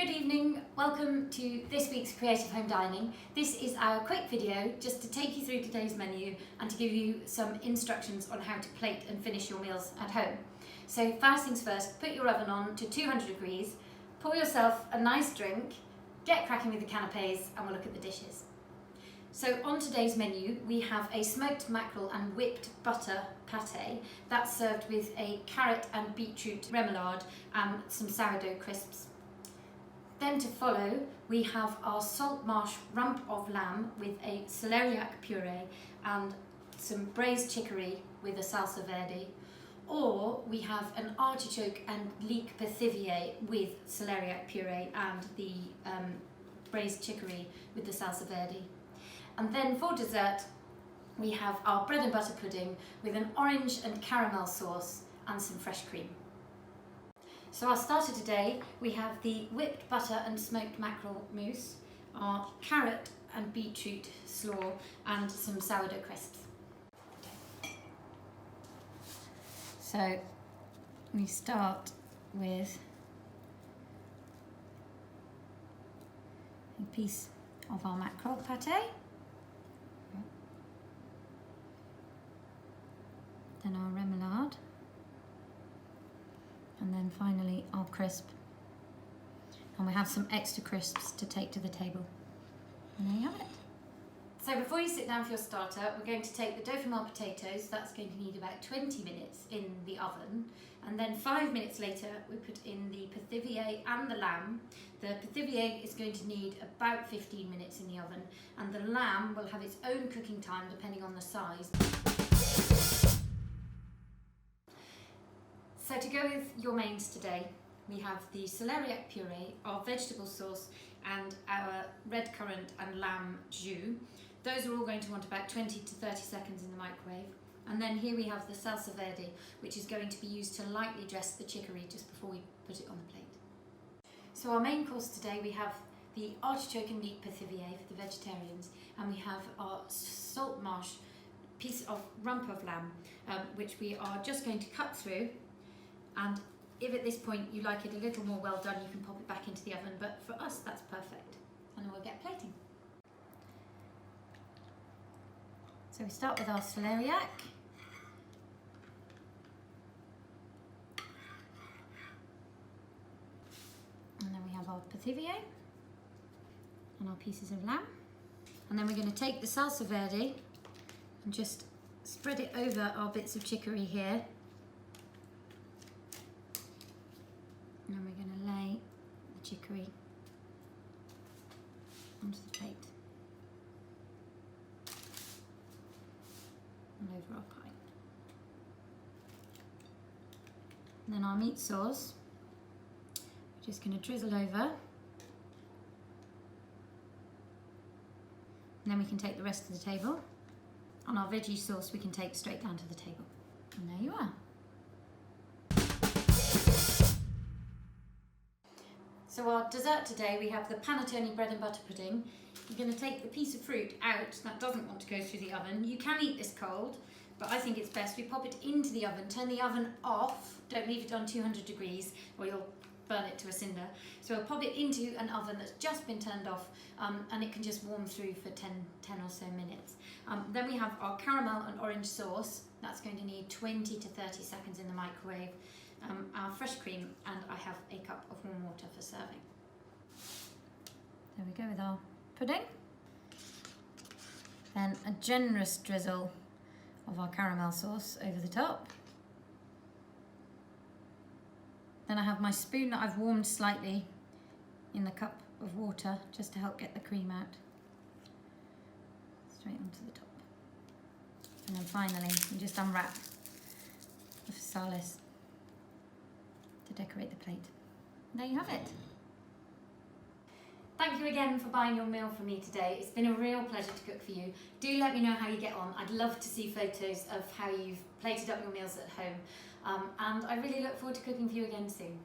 Good evening, welcome to this week's Creative Home Dining. This is our quick video just to take you through today's menu and to give you some instructions on how to plate and finish your meals at home. So first things first, put your oven on to 200 degrees, pour yourself a nice drink, get cracking with the canapes and we'll look at the dishes. So on today's menu we have a smoked mackerel and whipped butter pâté that's served with a carrot and beetroot remoulade and some sourdough crisps. Then to follow, we have our salt marsh rump of lamb with a celeriac puree and some braised chicory with a salsa verde. Or we have an artichoke and leek pithivier with celeriac puree and the braised chicory with the salsa verde. And then for dessert, we have our bread and butter pudding with an orange and caramel sauce and some fresh cream. So our starter today, we have the whipped butter and smoked mackerel mousse, our carrot and beetroot slaw and some sourdough crisps. So we start with a piece of our mackerel pâté, then our remoulade, and then finally our crisp. And we have some extra crisps to take to the table. And there you have it. So before you sit down for your starter, we're going to take the dauphinoise potatoes. That's going to need about 20 minutes in the oven. And then 5 minutes later, we put in the pithivier and the lamb. The pithivier is going to need about 15 minutes in the oven. And the lamb will have its own cooking time depending on the size. So to go with your mains today, we have the celeriac puree, our vegetable sauce and our red currant and lamb jus. Those are all going to want about 20 to 30 seconds in the microwave. And then here we have the salsa verde, which is going to be used to lightly dress the chicory just before we put it on the plate. So our main course today, we have the artichoke and leek pithivier for the vegetarians, and we have our salt marsh piece of rump of lamb, which we are just going to cut through. And if at this point you like it a little more well done, you can pop it back into the oven, but for us that's perfect. And then we'll get plating. So we start with our celeriac. And then we have our pithivier and our pieces of lamb. And then we're going to take the salsa verde and just spread it over our bits of chicory here. And then we're going to lay the chicory onto the plate and over our pie. And then our meat sauce, we're just going to drizzle over. And then we can take the rest of the table. And our veggie sauce we can take straight down to the table. And there you are. So our dessert today, we have the panettone bread and butter pudding. You're going to take the piece of fruit out that doesn't want to go through the oven. You can eat this cold, but I think it's best we pop it into the oven, turn the oven off, don't leave it on 200 degrees or you'll burn it to a cinder. So we'll pop it into an oven that's just been turned off and it can just warm through for 10 or so minutes. Then we have our caramel and orange sauce. That's going to need 20 to 30 seconds in the microwave. Our fresh cream, and I have a cup of warm water for serving. There we go with our pudding. Then a generous drizzle of our caramel sauce over the top. Then I have my spoon that I've warmed slightly in the cup of water just to help get the cream out. Straight onto the top. And then finally, you just unwrap the physalis to decorate the plate. And there you have it. Thank you again for buying your meal for me today. It's been a real pleasure to cook for you. Do let me know how you get on. I'd love to see photos of how you've plated up your meals at home. And I really look forward to cooking for you again soon.